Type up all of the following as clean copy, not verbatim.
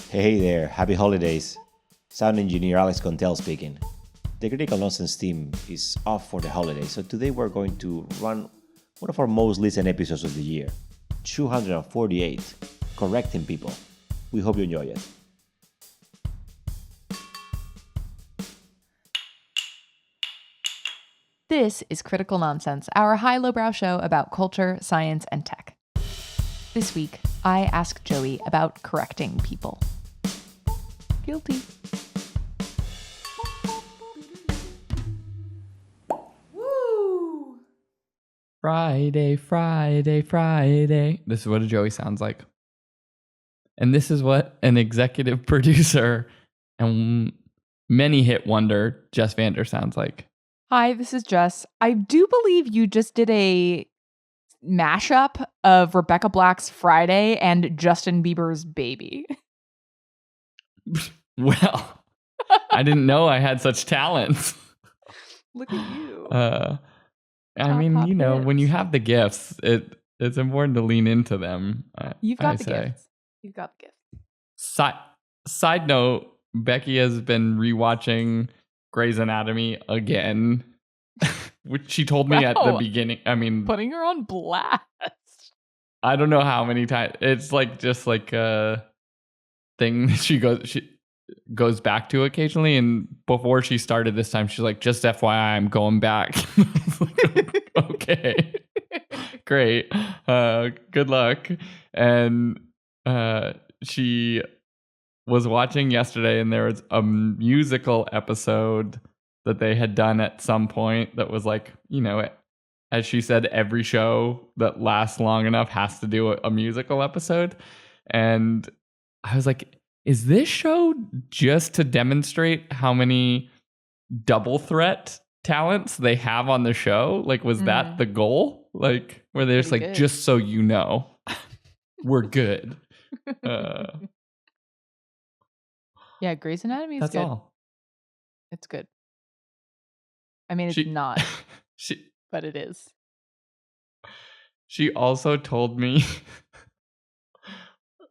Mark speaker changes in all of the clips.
Speaker 1: Hey there, happy holidays. Sound engineer Alex Contel speaking. The Critical Nonsense team is off for the holidays, so today we're going to run one of our most listened episodes of the year, 248, Correcting People. We hope you enjoy it.
Speaker 2: This is Critical Nonsense, our high-lowbrow show about culture, science, and tech. This week, I asked Joey about correcting people. Guilty.
Speaker 3: Woo!
Speaker 4: Friday. This is what a Joey sounds like. And this is what an executive producer and many hit wonder Jess Vander sounds like.
Speaker 2: Hi, this is Jess. I do believe you just did a mashup of Rebecca Black's Friday and Justin Bieber's Baby.
Speaker 4: Well, I didn't know I had such talents.
Speaker 2: Look at you.
Speaker 4: I mean, you know,
Speaker 2: hits.
Speaker 4: when you have the gifts, it's important to lean into them.
Speaker 2: You've got
Speaker 4: I
Speaker 2: the
Speaker 4: say.
Speaker 2: gifts. You've got the gifts.
Speaker 4: Side note, Becky has been rewatching Grey's Anatomy again, which she told me at the beginning. I mean,
Speaker 2: Putting her on blast.
Speaker 4: I don't know how many times. It's like just like a thing that she goes back to occasionally. And before she started this time, she's like, "Just FYI, I'm going back." I was like, okay, great, good luck. And she was watching yesterday, and there was a musical episode that they had done at some point that was like, you know, as she said, every show that lasts long enough has to do a musical episode. And I was like, is this show just to demonstrate how many double threat talents they have on the show? Like, was that the goal? Like, where they're just like,
Speaker 2: good.
Speaker 4: just so you know, we're good.
Speaker 2: Yeah, Grey's Anatomy is
Speaker 4: That's
Speaker 2: good.
Speaker 4: all.
Speaker 2: It's good. I mean, it's not,
Speaker 4: She
Speaker 2: but it is.
Speaker 4: She also told me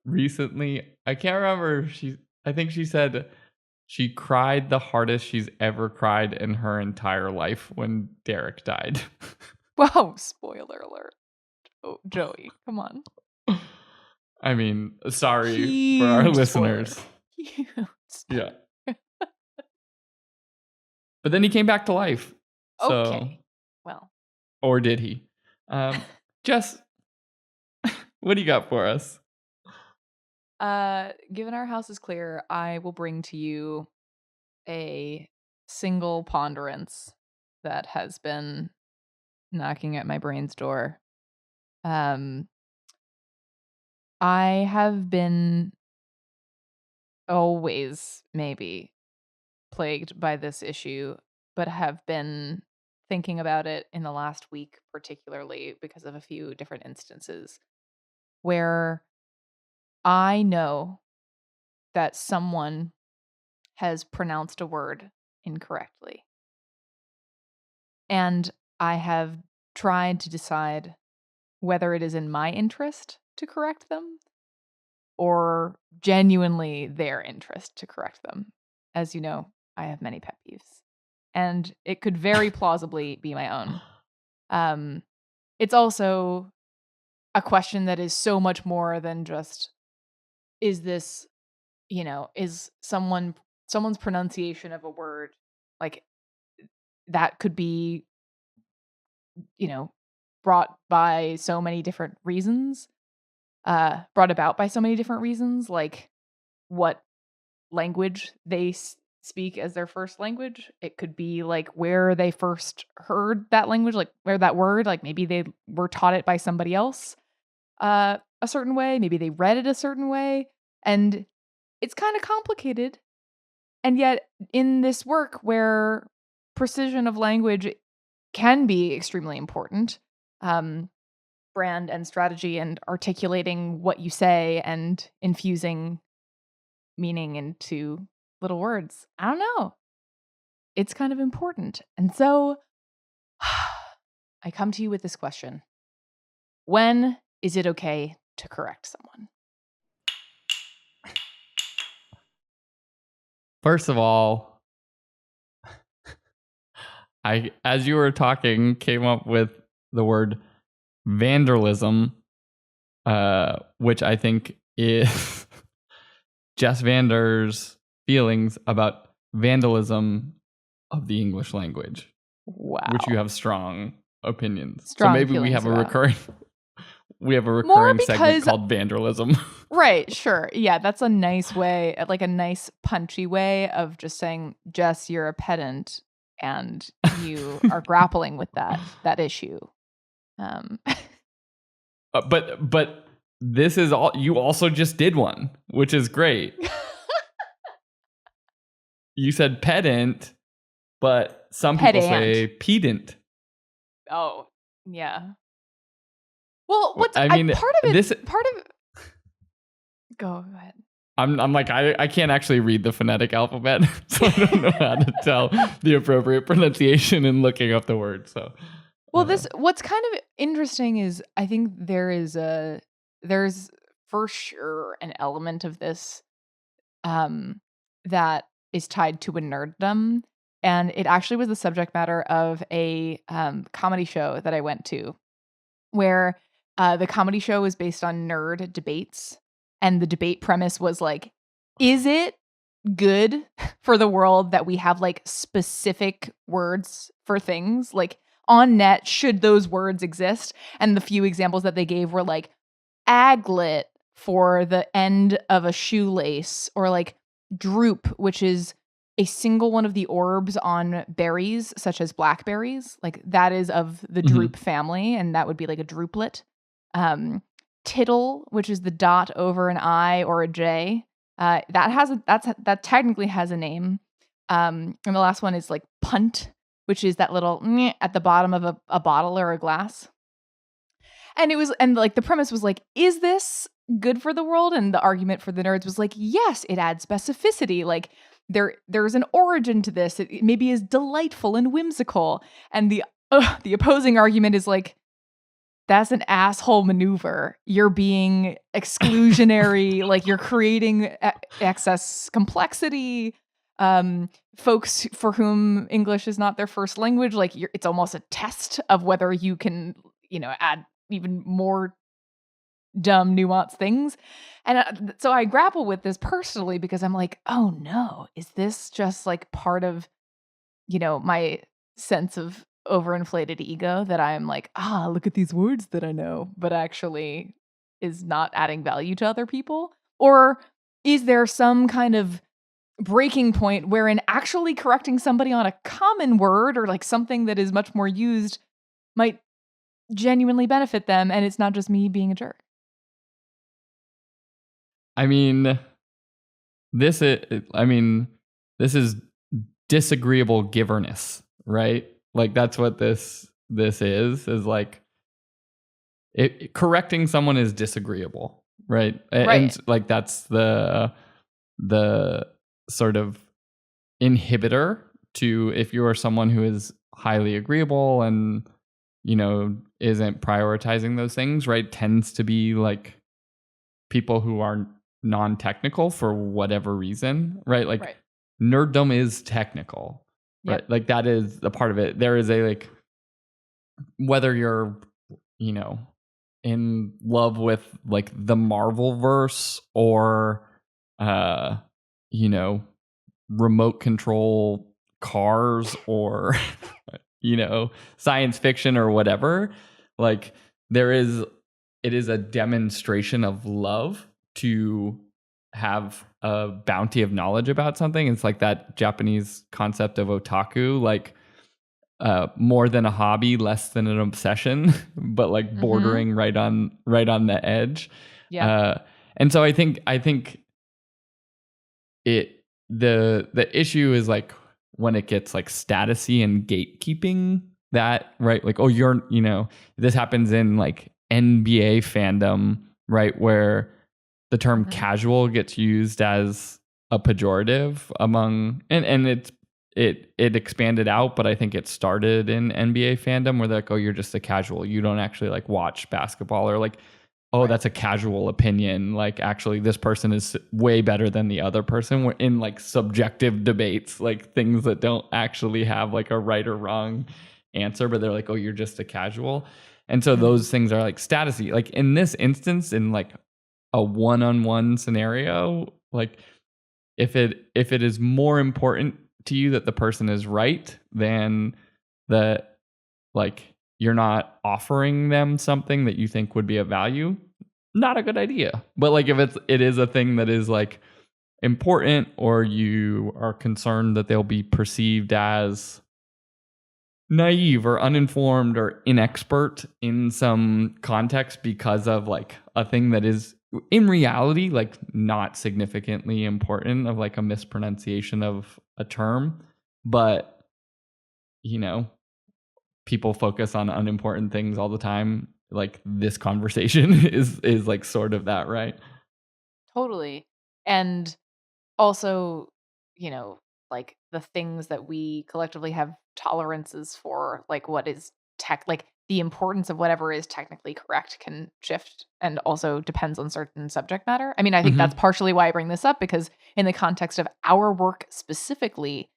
Speaker 4: recently, I can't remember, I think she said she cried the hardest she's ever cried in her entire life when Derek died.
Speaker 2: Whoa, spoiler alert. Oh, Joey, come on.
Speaker 4: I mean, sorry
Speaker 2: Huge
Speaker 4: for our
Speaker 2: spoiler.
Speaker 4: listeners.
Speaker 2: Huge
Speaker 4: Yeah. But then he came back to life. So,
Speaker 2: Okay. Well.
Speaker 4: or did he? Jess, what do you got for us?
Speaker 2: Given our house is clear, I will bring to you a single ponderance that has been knocking at my brain's door. I have been always maybe plagued by this issue, but have been thinking about it in the last week, particularly because of a few different instances where I know that someone has pronounced a word incorrectly. And I have tried to decide whether it is in my interest to correct them or genuinely their interest to correct them. As you know, I have many pet peeves. And it could very plausibly be my own. It's also a question that is so much more than just, is this, you know, is someone's pronunciation of a word, like, that could be, you know, brought by so many different reasons, brought about by so many different reasons, like what language they speak as their first language. It could be like where they first heard that language, like where that word, like maybe they were taught it by somebody else a certain way, maybe they read it a certain way, and it's kind of complicated. And yet in this work where precision of language can be extremely important, brand and strategy and articulating what you say and infusing meaning into little words, I don't know, it's kind of important. And so I come to you with this question: when is it okay to correct someone?
Speaker 4: First of all, I, as you were talking, came up with the word Vander-ism, which I think is Jess Vander's feelings about vandalism of the English language.
Speaker 2: Wow.
Speaker 4: Which you have strong opinions.
Speaker 2: Strong
Speaker 4: so maybe we
Speaker 2: feelings
Speaker 4: have a
Speaker 2: about.
Speaker 4: recurring segment called Vandalism.
Speaker 2: Right, sure. Yeah, that's a nice way, like a nice punchy way of just saying, Jess, you're a pedant and you are grappling with that issue.
Speaker 4: But this is all, you also just did one, which is great. You said pedant, but some people say pedant.
Speaker 2: Oh, yeah. Well,
Speaker 4: part of
Speaker 2: Go ahead.
Speaker 4: I'm like, I can't actually read the phonetic alphabet, so I don't know how to tell the appropriate pronunciation in looking up the word. So,
Speaker 2: well, what's kind of interesting is I think there's for sure an element of this that is tied to a nerddom, and it actually was the subject matter of a comedy show that I went to, where the comedy show was based on nerd debates. And the debate premise was like, is it good for the world that we have like specific words for things? Like on net, should those words exist? And the few examples that they gave were like aglet for the end of a shoelace, or like droop, which is a single one of the orbs on berries, such as blackberries. Like that is of the droop family, and that would be like a drooplet. Tittle, which is the dot over an I or a J. That technically has a name. And the last one is like punt, which is that little at the bottom of a bottle or a glass. And the premise was like, is this good for the world? And the argument for the nerds was like, yes, it adds specificity. Like there's an origin to this. It maybe is delightful and whimsical. And the opposing argument is like, that's an asshole maneuver. You're being exclusionary, like you're creating excess complexity. Folks for whom English is not their first language, like it's almost a test of whether you can, add even more dumb, nuanced things. And so I grapple with this personally because I'm like, oh no, is this just like part of, my sense of overinflated ego that I'm like, look at these words that I know, but actually is not adding value to other people? Or is there some kind of breaking point wherein actually correcting somebody on a common word or like something that is much more used might genuinely benefit them, and it's not just me being a jerk?
Speaker 4: I mean, this is disagreeable giverness, right? Like that's what this is like correcting someone is disagreeable, right? And like that's the sort of inhibitor to, if you are someone who is highly agreeable and isn't prioritizing those things, right, tends to be like people who are non-technical for whatever reason, right? Like nerddom is technical. Right. Like that is a part of it. There is a like, whether you're, in love with like the Marvel verse or, remote control cars or, science fiction or whatever, like it is a demonstration of love to have a bounty of knowledge about something. It's like that Japanese concept of otaku, like more than a hobby, less than an obsession, but like bordering right on the edge.
Speaker 2: Yeah.
Speaker 4: And so I think the issue is like when it gets like statusy and gatekeeping, that, right? Like, oh, this happens in like NBA fandom, right? Where the term casual gets used as a pejorative among, and it expanded out, but I think it started in NBA fandom where they're like, oh, you're just a casual. You don't actually like watch basketball, or like, oh,
Speaker 2: Right.
Speaker 4: that's a casual opinion. Like, actually, this person is way better than the other person. We're in like subjective debates, like things that don't actually have like a right or wrong answer, but they're like, oh, you're just a casual. And so
Speaker 2: Mhm.
Speaker 4: those things are like statusy. Like in this instance, in like a one-on-one scenario, like if it is more important to you that the person is right than that, like you're not offering them something that you think would be of value, not a good idea. But like if it is a thing that is like important, or you are concerned that they'll be perceived as naive or uninformed or inexpert in some context because of like a thing that is in reality like not significantly important, of like a mispronunciation of a term, but you know, people focus on unimportant things all the time. Like this conversation is like sort of that, right?
Speaker 2: Totally. And also, like the things that we collectively have tolerances for, like what is like the importance of whatever is technically correct can shift and also depends on certain subject matter. I mean, I think that's partially why I bring this up, because in the context of our work specifically,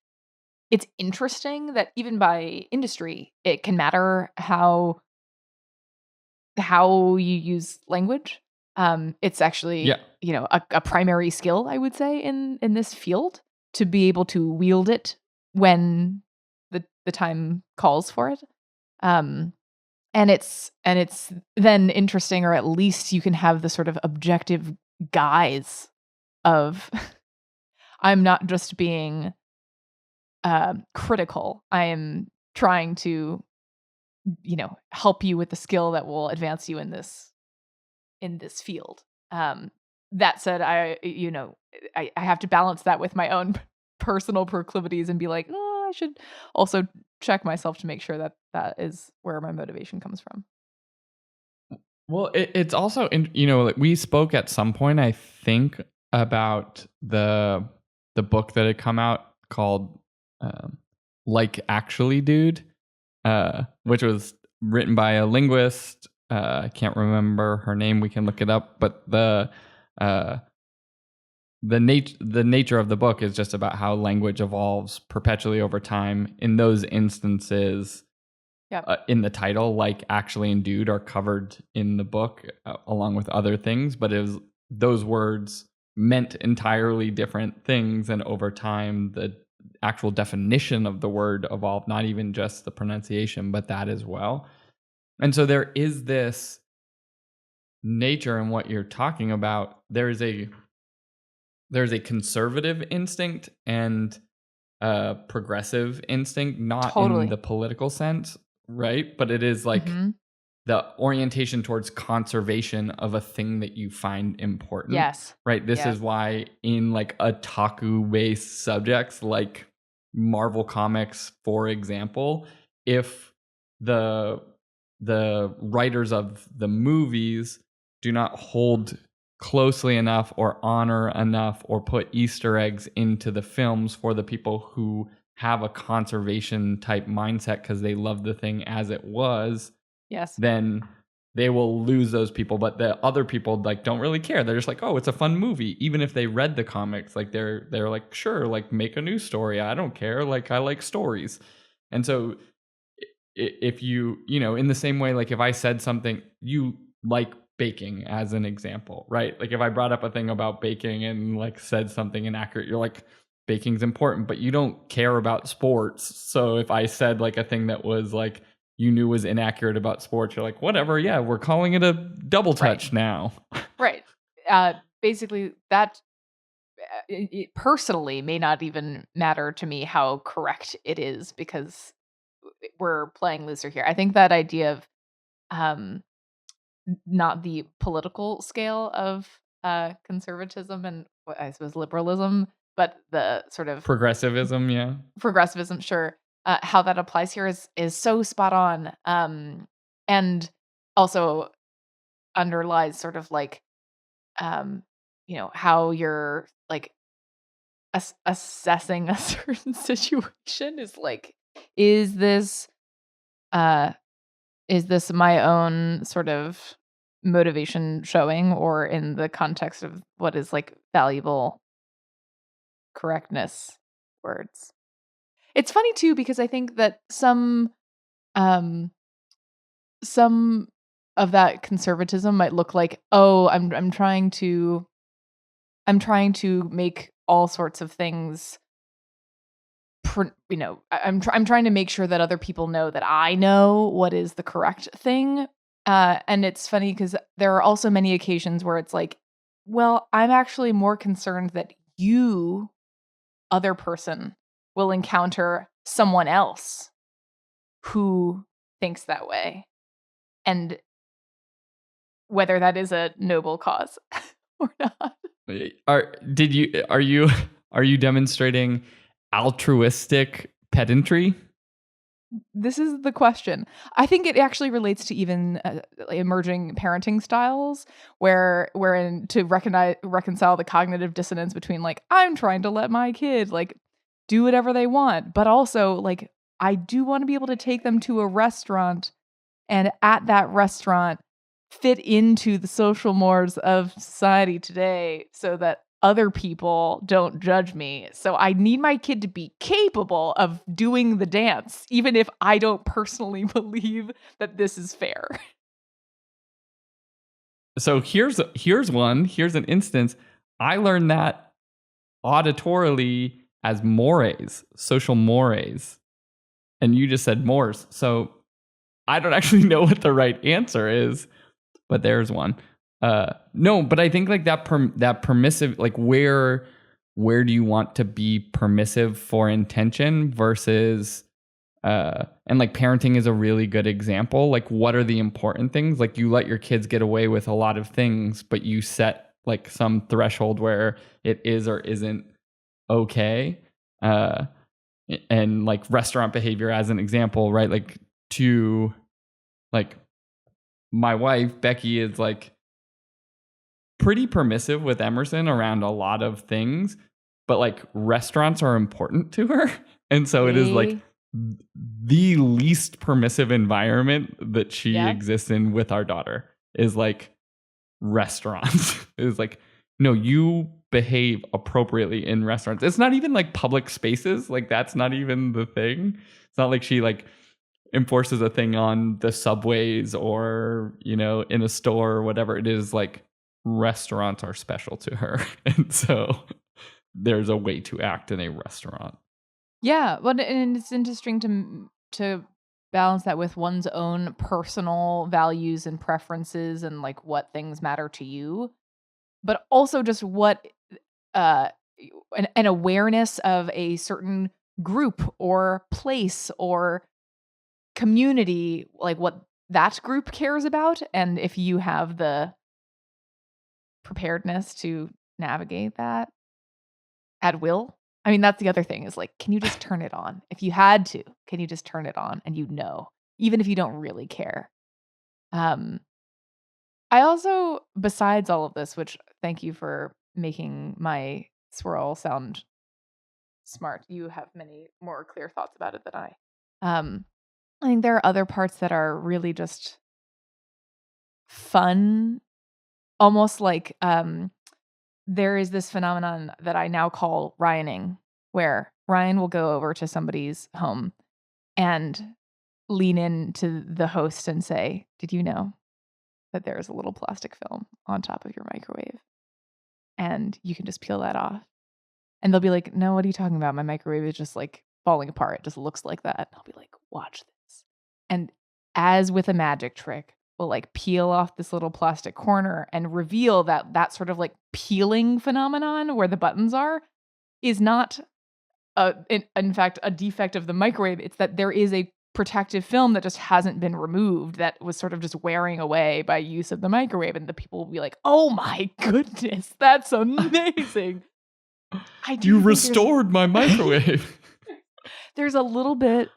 Speaker 2: it's interesting that even by industry, it can matter how you use language. It's actually,
Speaker 4: Yeah.
Speaker 2: a primary skill, I would say, in this field, to be able to wield it when the time calls for it. Um, and it's then interesting, or at least you can have the sort of objective guise of I'm not just being critical. I am trying to, help you with the skill that will advance you in this field. That said, I have to balance that with my own personal proclivities and be like, oh, I should also check myself to make sure that that is where my motivation comes from.
Speaker 4: Well, it's also, like we spoke at some point, I think, about the book that had come out called Like Actually Dude, which was written by a linguist. I can't remember her name. We can look it up. But the nature of the book is just about how language evolves perpetually over time. In those instances, in the title, like actually and dude are covered in the book along with other things, but those words meant entirely different things, and over time the actual definition of the word evolved, not even just the pronunciation, but that as well. And so there is this nature in what you're talking about. There's a conservative instinct and a progressive instinct, not
Speaker 2: Totally.
Speaker 4: in the political sense, right? But it is like the orientation towards conservation of a thing that you find important.
Speaker 2: Yes.
Speaker 4: Right. This
Speaker 2: Yes.
Speaker 4: is why in like otaku based subjects like Marvel Comics, for example, if the writers of the movies do not hold closely enough or honor enough or put Easter eggs into the films for the people who have a conservation type mindset because they love the thing as it was,
Speaker 2: Yes.
Speaker 4: then they will lose those people. But the other people like don't really care. They're just like, oh, it's a fun movie. Even if they read the comics, like they're like, sure, like make a new story. I don't care. Like I like stories. And so if you in the same way, like if I said something, you like baking as an example, right? Like if I brought up a thing about baking and like said something inaccurate, you're like, baking's important, but you don't care about sports. So if I said like a thing that was like you knew was inaccurate about sports, you're like, whatever, yeah, we're calling it a double touch now.
Speaker 2: Right. Basically, that it personally may not even matter to me how correct it is, because we're playing loser here. I think that idea of not the political scale of conservatism and what I suppose liberalism, but the sort of
Speaker 4: Progressivism, yeah.
Speaker 2: Progressivism, sure. How that applies here is so spot on, and also underlies sort of like how you're like assessing a certain situation is like, is this my own sort of motivation showing or in the context of what is like valuable correctness words. It's funny too because I think that some of that conservatism might look like, oh, I'm trying to make all sorts of things I'm trying to make sure that other people know that I know what is the correct thing. And it's funny because there are also many occasions where it's like, well, I'm actually more concerned that you, other person, will encounter someone else who thinks that way. And whether that is a noble cause or not.
Speaker 4: Are you demonstrating altruistic pedantry?
Speaker 2: This is the question. I think it actually relates to even emerging parenting styles, wherein to reconcile the cognitive dissonance between like I'm trying to let my kid like do whatever they want, but also like I do want to be able to take them to a restaurant and at that restaurant fit into the social mores of society today so that other people don't judge me. So I need my kid to be capable of doing the dance, even if I don't personally believe that this is fair.
Speaker 4: So here's an instance. I learned that auditorily as mores, social mores. And you just said mores. So I don't actually know what the right answer is, but there's one. No, but I think like that permissive, like where do you want to be permissive for intention versus, and like parenting is a really good example. Like what are the important things? Like you let your kids get away with a lot of things, but you set like some threshold where it is or isn't okay. And like restaurant behavior as an example, right? Like my wife, Becky, is like pretty permissive with Emerson around a lot of things, but like restaurants are important to her. And so it is like the least permissive environment that she exists in with our daughter is like restaurants. It's like, no, you behave appropriately in restaurants. It's not even like public spaces. Like that's not even the thing. It's not like she like enforces a thing on the subways or, in a store or whatever. It is like restaurants are special to her. And so there's a way to act in a restaurant.
Speaker 2: Yeah, but and it's interesting to balance that with one's own personal values and preferences and like what things matter to you, but also just what an awareness of a certain group or place or community, like what that group cares about, and if you have the preparedness to navigate that at will. I mean, that's the other thing is like, can you just turn it on? If you had to, can you just turn it on and even if you don't really care? I also, besides all of this, which thank you for making my swirl sound smart. You have many more clear thoughts about it than I. I think there are other parts that are really just fun, almost like there is this phenomenon that I now call Ryaning, where Ryan will go over to somebody's home and lean into the host and say, "Did you know that there's a little plastic film on top of your microwave? And you can just peel that off." And they'll be like, "No, what are you talking about? My microwave is just like falling apart. It just looks like that." And I'll be like, "Watch this." And as with a magic trick, we'll like peel off this little plastic corner and reveal that sort of like peeling phenomenon where the buttons are is not in fact a defect of the microwave. It's that there is a protective film that just hasn't been removed that was sort of just wearing away by use of the microwave, and the people will be like, "Oh my goodness, that's amazing."
Speaker 4: You restored my microwave.
Speaker 2: There's a little bit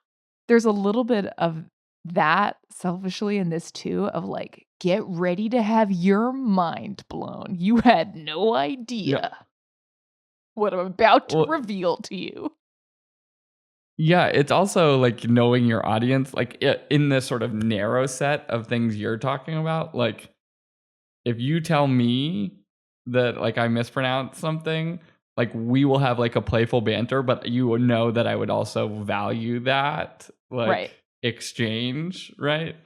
Speaker 2: of that selfishly in this too, of like, get ready to have your mind blown. You had no idea what I'm about to reveal to you.
Speaker 4: Yeah, it's also like knowing your audience, like in this sort of narrow set of things you're talking about. Like if you tell me that like I mispronounced something, like we will have like a playful banter, but you would know that I would also value that like exchange, right?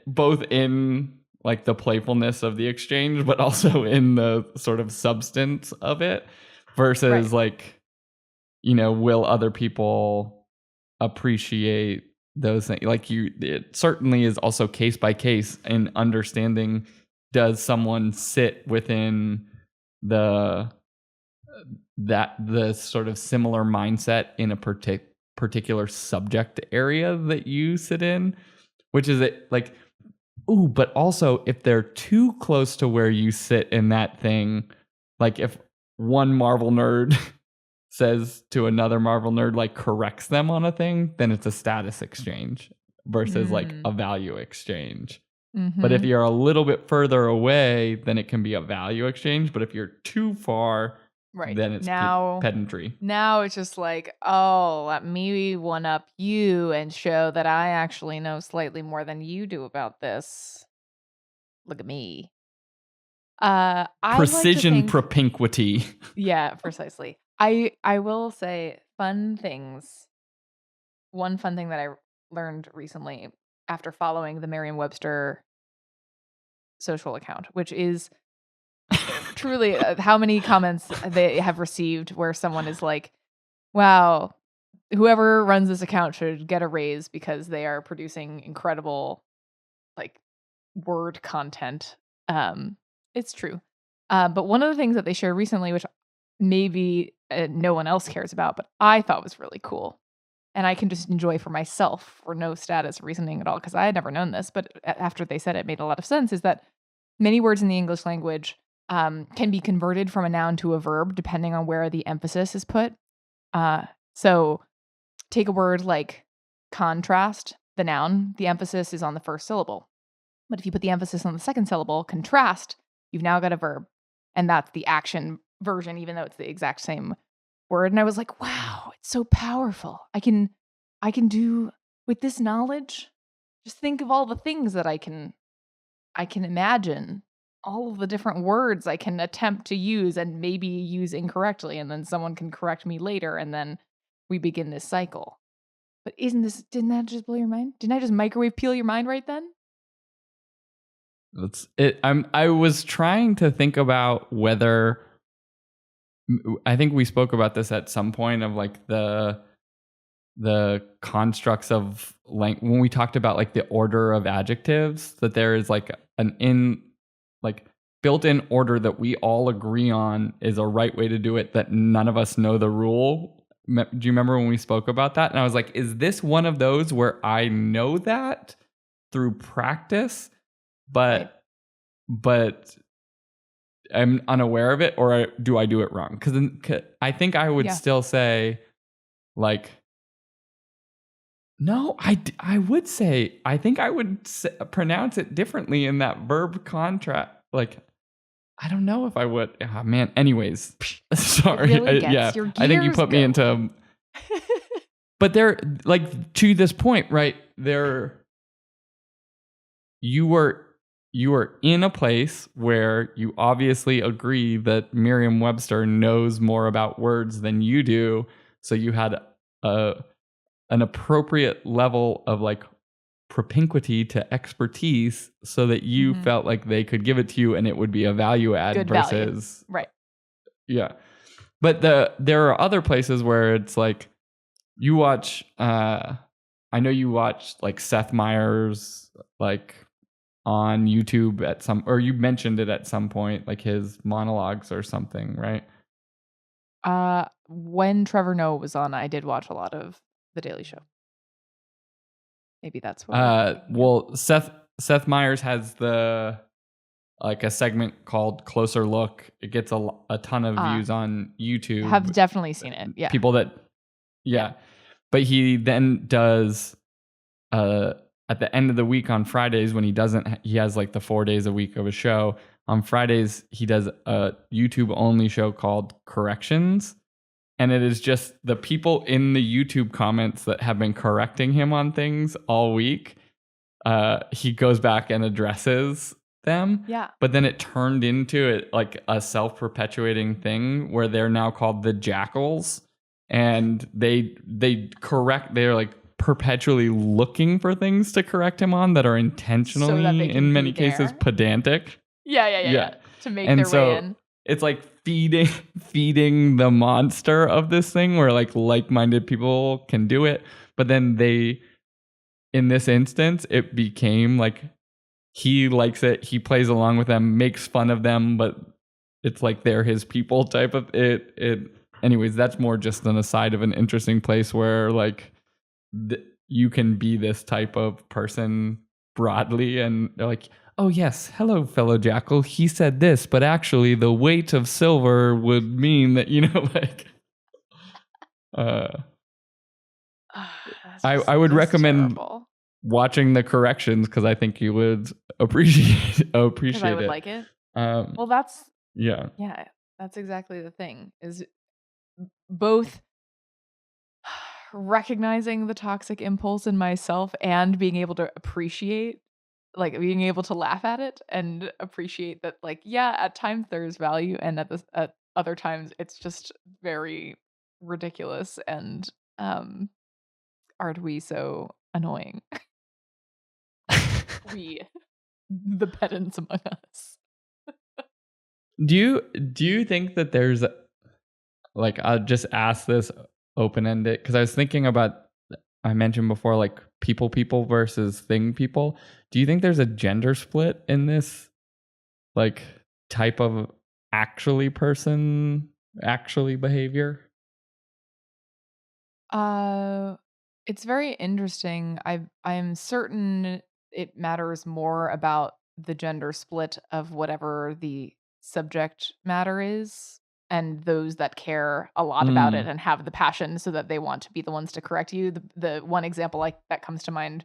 Speaker 4: Both in like the playfulness of the exchange, but also in the sort of substance of it versus like, you know, will other people appreciate those things? Like it certainly is also case by case in understanding, does someone sit within the sort of similar mindset in a particular subject area that you sit in, which is it like, ooh, but also if they're too close to where you sit in that thing, like if one Marvel nerd says to another Marvel nerd, like corrects them on a thing, then it's a status exchange versus like a value exchange. But if you're a little bit further away, then it can be a value exchange. But if you're too far, then it's pedantry.
Speaker 2: Now it's just like, oh, let me one up you and show that I actually know slightly more than you do about this. Look at me.
Speaker 4: Precision propinquity.
Speaker 2: Yeah, precisely. I will say fun things. One fun thing that I learned recently after following the Merriam-Webster social account, which is truly how many comments they have received where someone is like, wow, whoever runs this account should get a raise because they are producing incredible like word content. It's true. But one of the things that they shared recently, which maybe no one else cares about, but I thought was really cool, and I can just enjoy for myself for no status reasoning at all, because I had never known this, but after they said it, it made a lot of sense, is that many words in the English language can be converted from a noun to a verb depending on where the emphasis is put. So take a word like contrast, the noun, the emphasis is on the first syllable. But if you put the emphasis on the second syllable, contrast, you've now got a verb. And that's the action version, even though it's the exact same word. And I was like, wow, it's so powerful. I can do with this knowledge. Just think of all the things that I can imagine, all of the different words I can attempt to use and maybe use incorrectly. And then someone can correct me later. And then we begin this cycle. But didn't that just blow your mind? Didn't I just microwave peel your mind right then?
Speaker 4: That's it. I was trying to think about whether, I think we spoke about this at some point, of like the constructs of like when we talked about like the order of adjectives, that there is like built-in order that we all agree on is a right way to do it, that none of us know the rule. Do you remember when we spoke about that? And I was like, is this one of those where I know that through practice, but I'm unaware of it, or do I do it wrong? Because I think I would still say, like, no, I would say, I think I would pronounce it differently in that verb contract. Like, I don't know if I would. Oh, man. Anyways, sorry.
Speaker 2: Really
Speaker 4: I think you put me into. But they're like, to this point, right? You were in a place where you obviously agree that Merriam-Webster knows more about words than you do. So you had an appropriate level of like propinquity to expertise, so that you felt like they could give it to you and it would be a value add. Good versus
Speaker 2: value. Right.
Speaker 4: Yeah. But there are other places where it's like you watch, I know you watched like Seth Meyers, like on YouTube or you mentioned it at some point, like his monologues or something, right?
Speaker 2: When Trevor Noah was on, I did watch a lot of The Daily Show. Maybe that's what.
Speaker 4: Well, Seth Meyers has a segment called Closer Look. It gets a ton of views on YouTube.
Speaker 2: Have definitely seen it. Yeah.
Speaker 4: People that, yeah. But he then does at the end of the week on Fridays, when he has like the 4 days a week of a show. On Fridays, he does a YouTube only show called Corrections. And it is just the people in the YouTube comments that have been correcting him on things all week. He goes back and addresses them.
Speaker 2: Yeah.
Speaker 4: But then it turned into it like a self-perpetuating thing where they're now called the jackals, and they're like perpetually looking for things to correct him on that are intentionally,
Speaker 2: So that they can
Speaker 4: in
Speaker 2: be
Speaker 4: many cases,
Speaker 2: there.
Speaker 4: Yeah.
Speaker 2: Yeah. To make
Speaker 4: And
Speaker 2: their
Speaker 4: so
Speaker 2: way in.
Speaker 4: it's like feeding the monster of this thing where like-minded people can do it. But then in this instance, it became like he likes it. He plays along with them, makes fun of them, but it's like they're his people type of it. Anyways, that's more just an aside of an interesting place where like you can be this type of person broadly, and they're like, oh yes, hello fellow jackal, he said this, but actually the weight of silver would mean that, like I would recommend
Speaker 2: terrible.
Speaker 4: watching the corrections because I think you would appreciate
Speaker 2: Because I would
Speaker 4: it.
Speaker 2: like it. Well, that's
Speaker 4: yeah.
Speaker 2: That's exactly the thing, is both recognizing the toxic impulse in myself and being able to appreciate, like being able to laugh at it and appreciate that, like, yeah, at times there's value, and at other times it's just very ridiculous, and aren't we so annoying? We, the pedants among us.
Speaker 4: Do you think that there's like, I'll just ask this open-ended because I was thinking about, I mentioned before, like people versus thing people. Do you think there's a gender split in this like type of actually behavior?
Speaker 2: It's very interesting. I'm certain it matters more about the gender split of whatever the subject matter is, and those that care a lot about it and have the passion so that they want to be the ones to correct you. The one example that comes to mind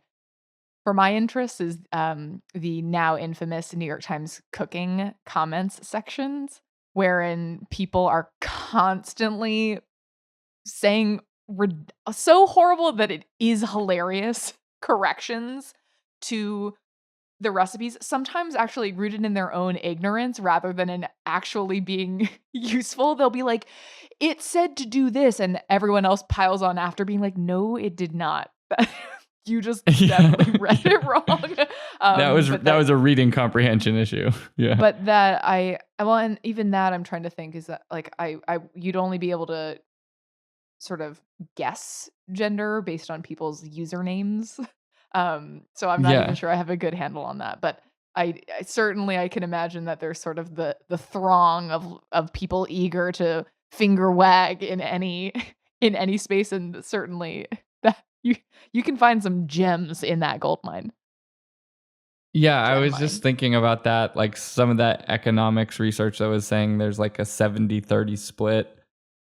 Speaker 2: for my interests is the now infamous New York Times cooking comments sections, wherein people are constantly saying so horrible that it is hilarious corrections to the recipes, sometimes actually rooted in their own ignorance rather than in actually being useful. They'll be like, it said to do this, and everyone else piles on after being like, no, it did not. You just definitely read it wrong.
Speaker 4: That was a reading comprehension issue. Yeah.
Speaker 2: But and even that I'm trying to think is that like you'd only be able to sort of guess gender based on people's usernames. So I'm not even sure I have a good handle on that, but I certainly I can imagine that there's sort of the throng of people eager to finger wag in any space, and certainly that you can find some gems in that gold mine.
Speaker 4: Yeah, I was just thinking about that, like some of that economics research that was saying there's like a 70-30 split,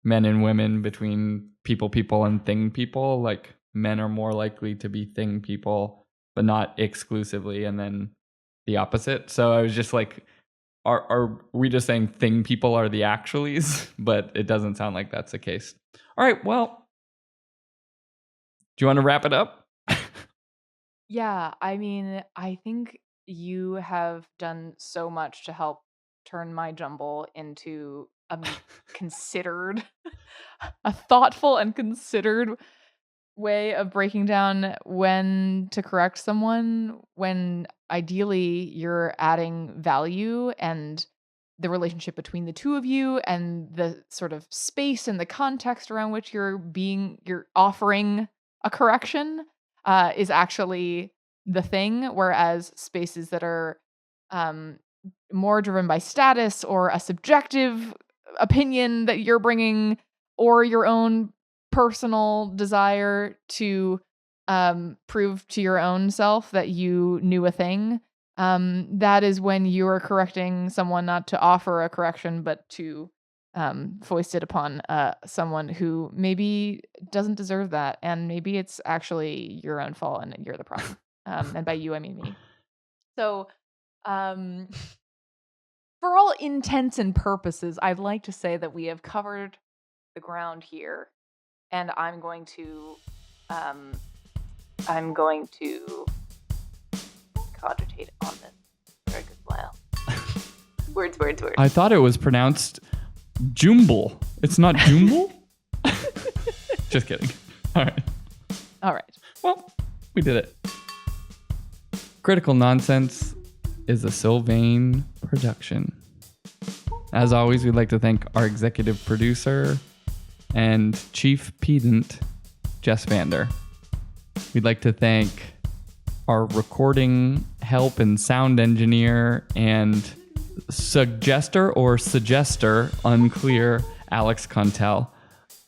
Speaker 4: men and women, between people and thing people. Like men are more likely to be thing people, but not exclusively, and then the opposite. So I was just like, are we just saying thing people are the actualies? But it doesn't sound like that's the case. All right, well, do you want to wrap it up?
Speaker 2: Yeah, I mean, I think you have done so much to help turn my jumble into a thoughtful and considered way of breaking down when to correct someone, when ideally you're adding value, and the relationship between the two of you and the sort of space and the context around which you're offering a correction is actually the thing, whereas spaces that are more driven by status or a subjective opinion that you're bringing, or your own personal desire to prove to your own self that you knew a thing, that is when you are correcting someone, not to offer a correction, but to foist it upon someone who maybe doesn't deserve that, and maybe it's actually your own fault and you're the problem. And by you I mean me. So for all intents and purposes, I'd like to say that we have covered the ground here, and I'm going to cogitate on this. Very good plan. Words.
Speaker 4: I thought it was pronounced Jumble. It's not Jumble? Just kidding. All right. Well, we did it. Critical Nonsense is a Sylvain production. As always, we'd like to thank our executive producer and chief pedant, Jess Vander. We'd like to thank our recording help and sound engineer and suggester, unclear, Alex Contel.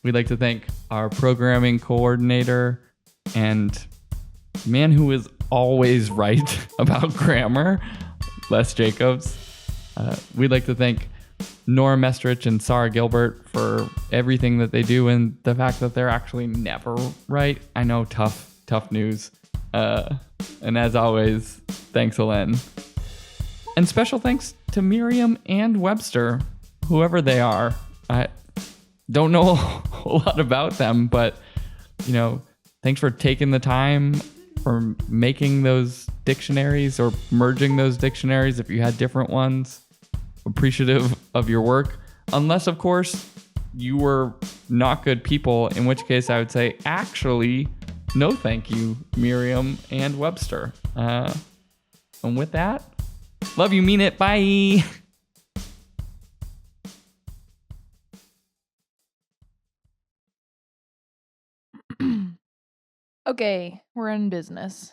Speaker 4: We'd like to thank our programming coordinator and man who is always right about grammar, Les Jacobs. We'd like to thank Nora Mestrich and Sarah Gilbert for everything that they do and the fact that they're actually never right. I know, tough news. And as always, thanks, Elen. And special thanks to Miriam and Webster, whoever they are. I don't know a whole lot about them, but, thanks for taking the time for making those dictionaries or merging those dictionaries if you had different ones. Appreciative of your work. Unless, of course, you were not good people, in which case I would say, actually, no thank you, Miriam and Webster. And with that, love you, mean it, bye.
Speaker 2: Okay, we're in business.